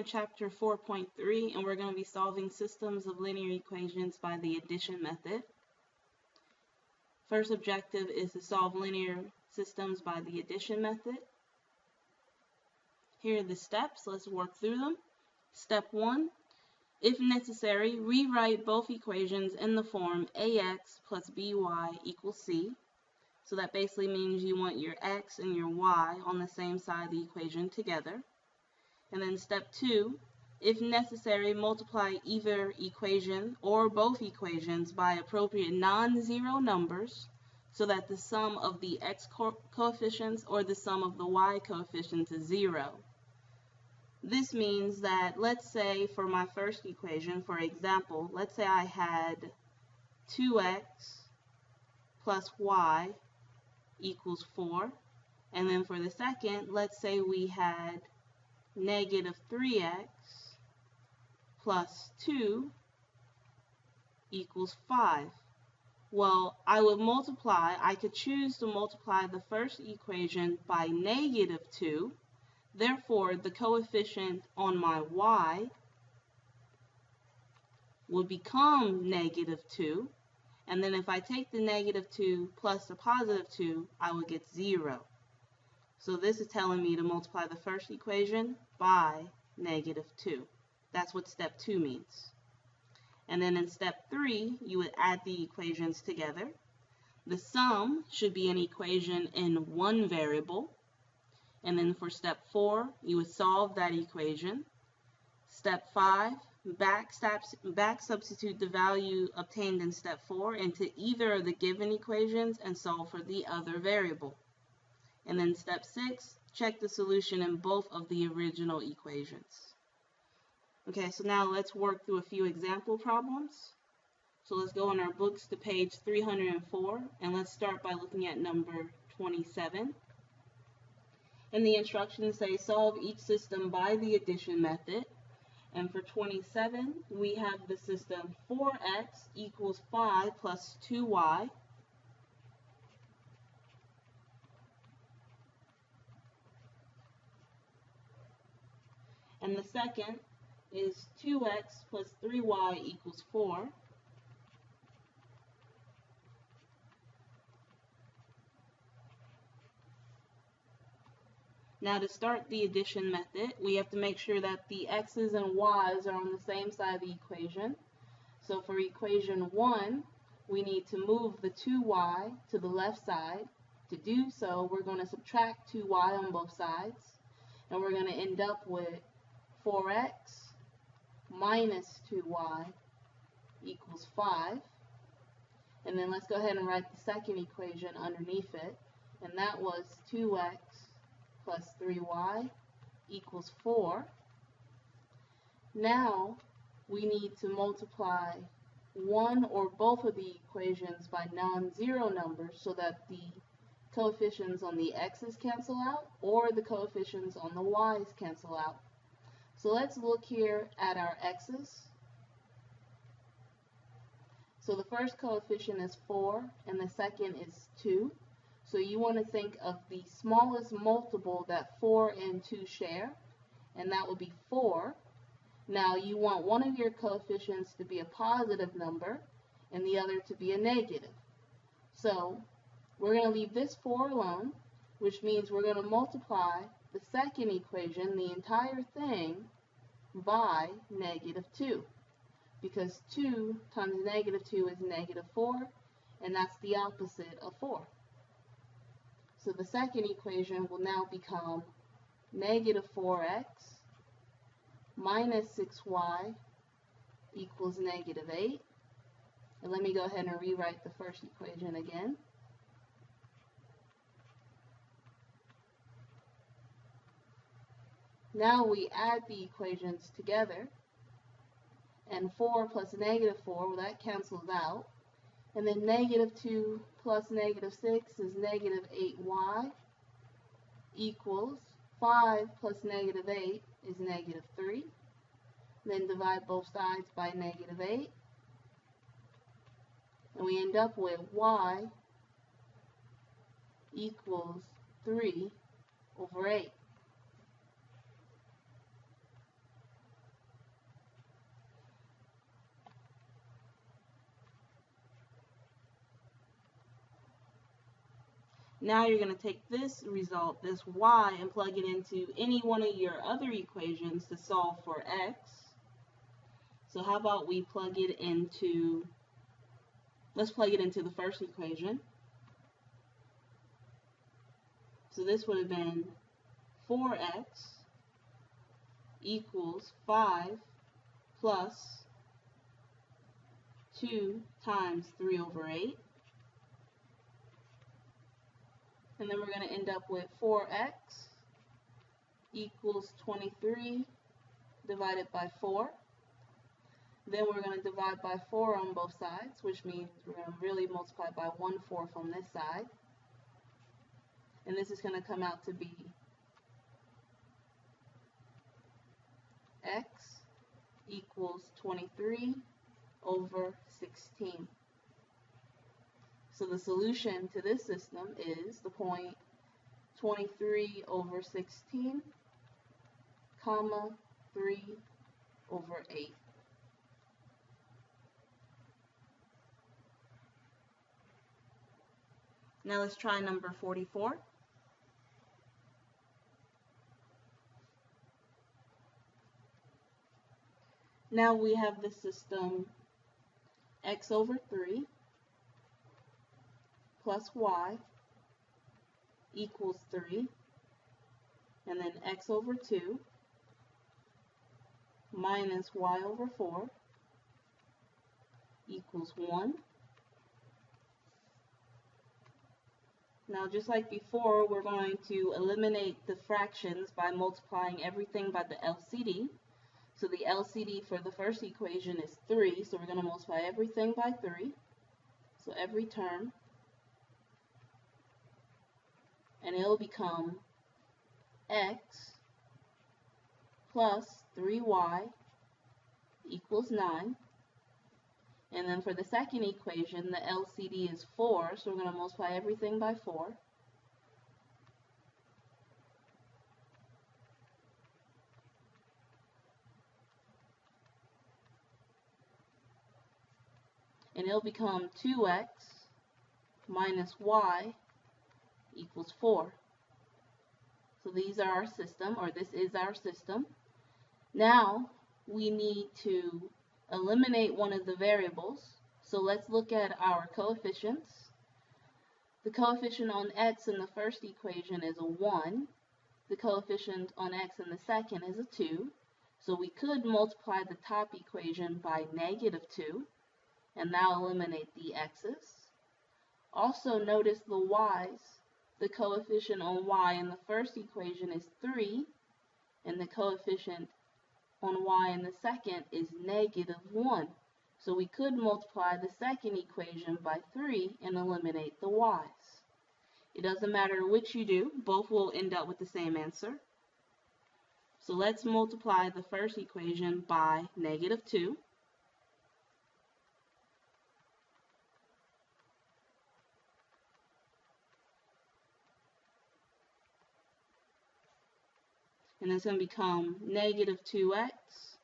in chapter 4.3, and we're going to be solving systems of linear equations by the addition method. First objective is to solve linear systems by the addition method. Here are the steps. Let's work through them. Step 1. If necessary, rewrite both equations in the form ax plus by equals c. So that basically means you want your x and your y on the same side of the equation together. And then step 2, if necessary, multiply either equation or both equations by appropriate non-zero numbers so that the sum of the x coefficients or the sum of the y coefficients is 0. This means that, let's say for my first equation, for example, let's say I had 2x plus y equals 4. And then for the second, let's say we had negative 3x plus 2 equals 5. Well, I could choose to multiply the first equation by negative 2. Therefore, the coefficient on my y will become negative 2. And then if I take the negative 2 plus the positive 2, I will get 0. So this is telling me to multiply the first equation by negative 2. That's what step 2 means. And then in step 3, you would add the equations together. The sum should be an equation in one variable. And then for step 4, you would solve that equation. Step 5, back substitute the value obtained in step 4 into either of the given equations and solve for the other variable. And then step 6, check the solution in both of the original equations. Okay, so now let's work through a few example problems. So let's go in our books to page 304, and let's start by looking at number 27. And the instructions say solve each system by the addition method. And for 27, we have the system 4x equals 5 plus 2y. And the second is 2x plus 3y equals 4. Now to start the addition method, we have to make sure that the x's and y's are on the same side of the equation. So for equation 1, we need to move the 2y to the left side. To do so, we're going to subtract 2y on both sides, and we're going to end up with 4x minus 2y equals 5. And then let's go ahead and write the second equation underneath it, and that was 2x plus 3y equals 4. Now we need to multiply one or both of the equations by non-zero numbers so that the coefficients on the x's cancel out or the coefficients on the y's cancel out. So let's look here at our x's. So the first coefficient is 4 and the second is 2. So you want to think of the smallest multiple that 4 and 2 share, and that would be 4. Now you want one of your coefficients to be a positive number and the other to be a negative. So we're going to leave this 4 alone, which means we're going to multiply the second equation, the entire thing, by negative 2. Because 2 times negative 2 is negative 4, and that's the opposite of 4. So the second equation will now become negative 4x minus 6y equals negative 8. And let me go ahead and rewrite the first equation again. Now we add the equations together, and 4 plus negative 4, well, that cancels out. And then negative 2 plus negative 6 is negative 8y equals 5 plus negative 8 is negative 3. Then divide both sides by negative 8. And we end up with y equals 3 over 8. Now you're going to take this result, this y, and plug it into any one of your other equations to solve for x. So how about we plug it into, let's plug it into the first equation. So this would have been 4x equals 5 plus 2 times 3 over 8. And then we're going to end up with 4x equals 23 divided by 4. Then we're going to divide by 4 on both sides, which means we're going to really multiply by 1/4 on this side. And this is going to come out to be x equals 23 over 16. So the solution to this system is the point 23 over 16, comma 3 over 8. Now let's try number 44. Now we have the system x over 3 plus y equals 3, and then x over 2 minus y over 4 equals 1. Now just like before, we're going to eliminate the fractions by multiplying everything by the LCD. So the LCD for the first equation is 3, so we're going to multiply everything by 3. So every term, and it'll become x plus 3y equals 9. And then for the second equation, the LCD is 4, so we're going to multiply everything by 4. And it'll become 2x minus y equals 4. So these are our system, or this is our system. Now we need to eliminate one of the variables. So let's look at our coefficients. The coefficient on x in the first equation is a 1. The coefficient on x in the second is a 2. So we could multiply the top equation by -2 and now eliminate the x's. Also notice the y's. The coefficient on y in the first equation is 3, and the coefficient on y in the second is -1. So we could multiply the second equation by 3 and eliminate the y's. It doesn't matter which you do, both will end up with the same answer. So let's multiply the first equation by -2. And it's going to become -2x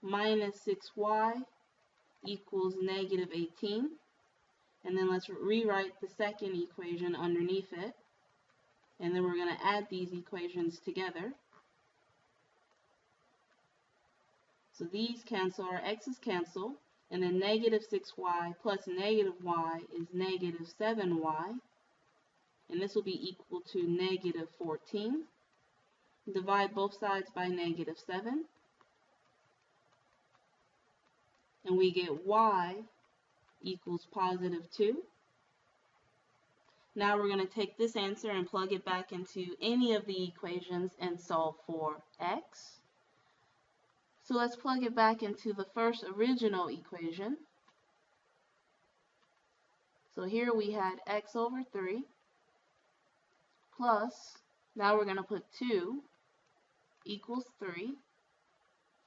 minus 6y equals -18. And then let's rewrite the second equation underneath it. And then we're going to add these equations together. So these cancel, our x's cancel. And then -6y plus -y is -7y. And this will be equal to -14. Divide both sides by -7. And we get y equals +2. Now we're going to take this answer and plug it back into any of the equations and solve for x. So let's plug it back into the first original equation. So here we had x over 3 plus, now we're going to put 2 equals 3.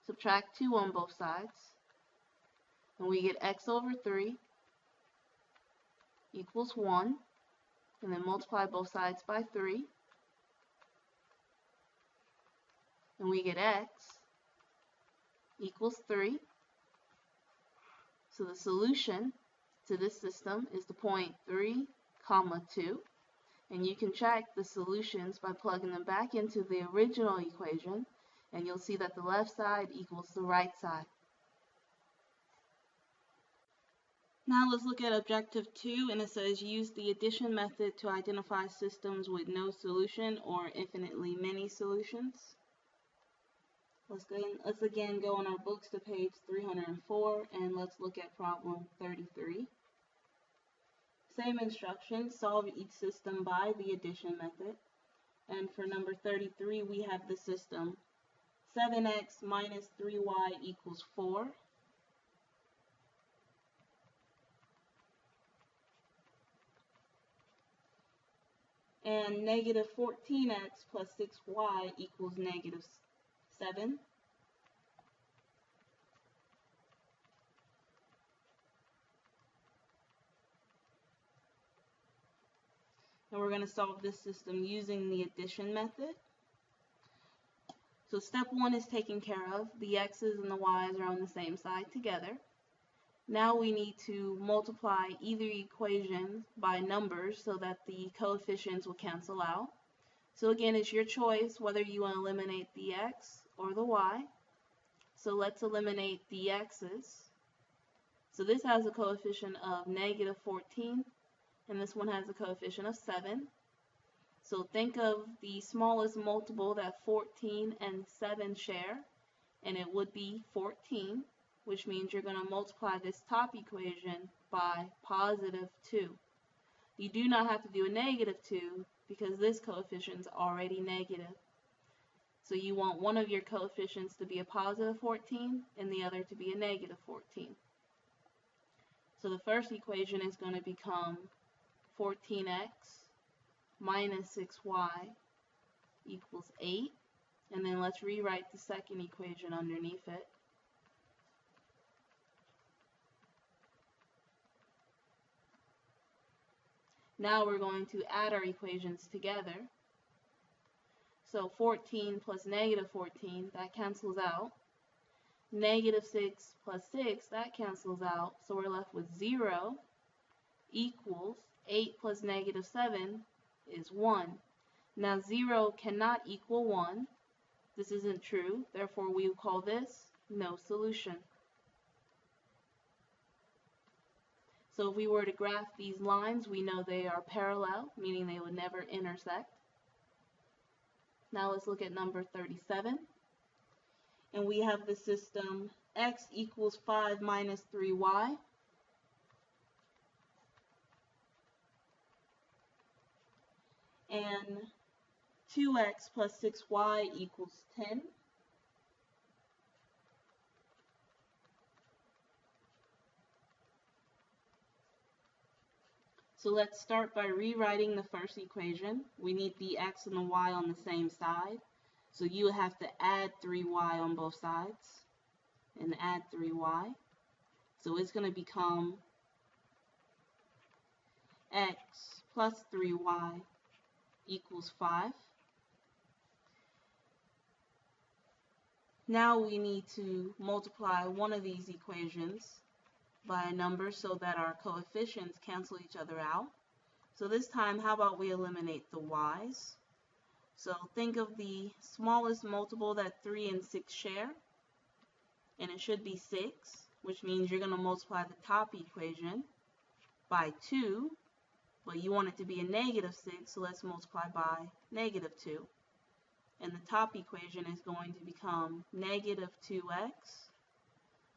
Subtract 2 on both sides. And we get x over 3 equals 1. And then multiply both sides by 3. And we get x equals 3. So the solution to this system is the point 3, 2. And you can check the solutions by plugging them back into the original equation, and you'll see that the left side equals the right side. Now let's look at objective 2, and it says use the addition method to identify systems with no solution or infinitely many solutions. Let's again go on our books to page 304, and let's look at problem 33. Same instructions, solve each system by the addition method. And for number 33, we have the system 7x minus 3y equals 4. And negative 14x plus 6y equals negative 7. And we're going to solve this system using the addition method. So step 1 is taken care of. The x's and the y's are on the same side together. Now we need to multiply either equation by numbers so that the coefficients will cancel out. So again, it's your choice whether you want to eliminate the x or the y. So let's eliminate the x's. So this has a coefficient of negative 14, and this one has a coefficient of 7. So think of the smallest multiple that 14 and 7 share, and it would be 14, which means you're going to multiply this top equation by positive 2. You do not have to do a negative 2 because this coefficient is already negative. So you want one of your coefficients to be a positive 14 and the other to be a negative 14. So the first equation is going to become 14x minus 6y equals 8. And then let's rewrite the second equation underneath it. Now we're going to add our equations together. So 14 plus negative 14, that cancels out. Negative 6 plus 6, that cancels out. So we're left with 0 equals 8 plus negative 7 is 1. Now 0 cannot equal 1. This isn't true. Therefore, we will call this no solution. So if we were to graph these lines, we know they are parallel, meaning they would never intersect. Now let's look at number 37. And we have the system x equals 5 minus 3y. And 2x plus 6y equals 10. So let's start by rewriting the first equation. We need the x and the y on the same side. So you would have to add 3y on both sides and add 3y. So it's going to become x plus 3y equals 5. Now we need to multiply one of these equations by a number so that our coefficients cancel each other out. So this time, how about we eliminate the y's? So think of the smallest multiple that 3 and 6 share, and it should be 6, which means you're going to multiply the top equation by 2, but you want it to be a negative 6, so let's multiply by negative 2. And the top equation is going to become negative 2x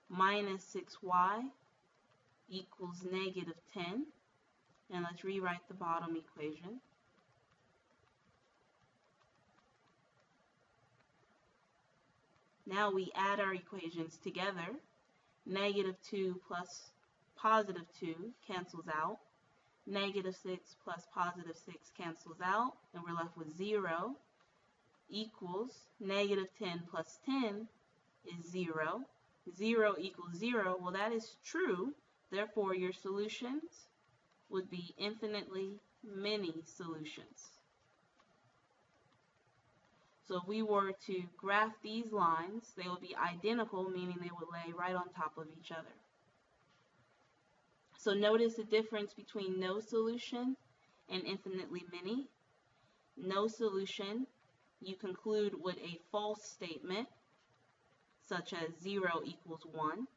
minus 6y equals negative 10. And let's rewrite the bottom equation. Now we add our equations together. Negative 2 plus positive 2 cancels out. Negative 6 plus positive 6 cancels out, and we're left with 0 equals negative 10 plus 10 is 0. 0 equals 0. Well, that is true. Therefore, your solutions would be infinitely many solutions. So if we were to graph these lines, they would be identical, meaning they would lay right on top of each other. So notice the difference between no solution and infinitely many. No solution, you conclude with a false statement, such as 0 equals 1.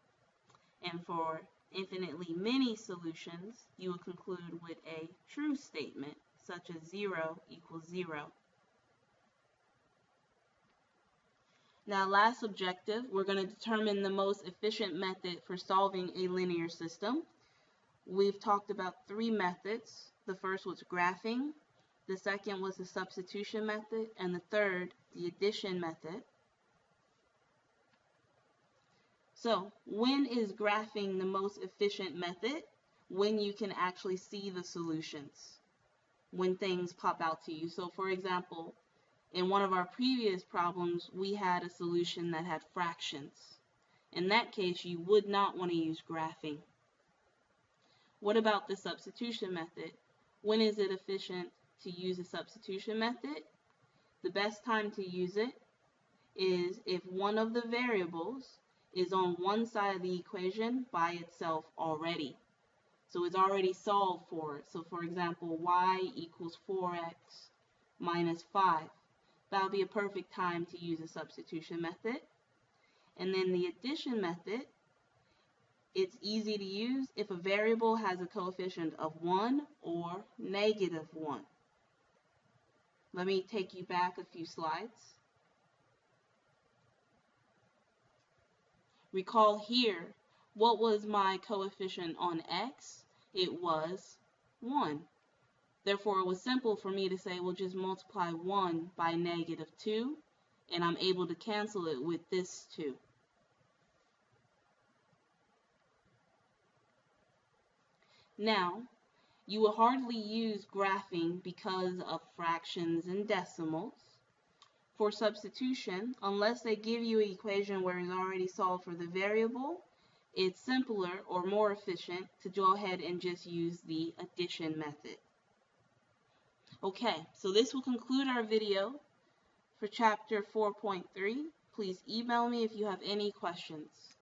And for infinitely many solutions, you will conclude with a true statement, such as 0 equals 0. Now, last objective, we're going to determine the most efficient method for solving a linear system. We've talked about 3 methods. The first was graphing, the second was the substitution method, and the third, the addition method. So, when is graphing the most efficient method? When you can actually see the solutions, when things pop out to you. So, for example, in one of our previous problems, we had a solution that had fractions. In that case, you would not want to use graphing. What about the substitution method? When is it efficient to use a substitution method? The best time to use it is if one of the variables is on one side of the equation by itself already. So it's already solved for it. So for example, y equals 4x minus 5. That would be a perfect time to use a substitution method. And then the addition method, it's easy to use if a variable has a coefficient of 1 or negative 1. Let me take you back a few slides. Recall here, what was my coefficient on x? It was 1. Therefore, it was simple for me to say, well, just multiply 1 by negative 2, and I'm able to cancel it with this 2. Now, you will hardly use graphing because of fractions and decimals. For substitution, unless they give you an equation where it's already solved for the variable, it's simpler or more efficient to go ahead and just use the addition method. Okay, so this will conclude our video for chapter 4.3. Please email me if you have any questions.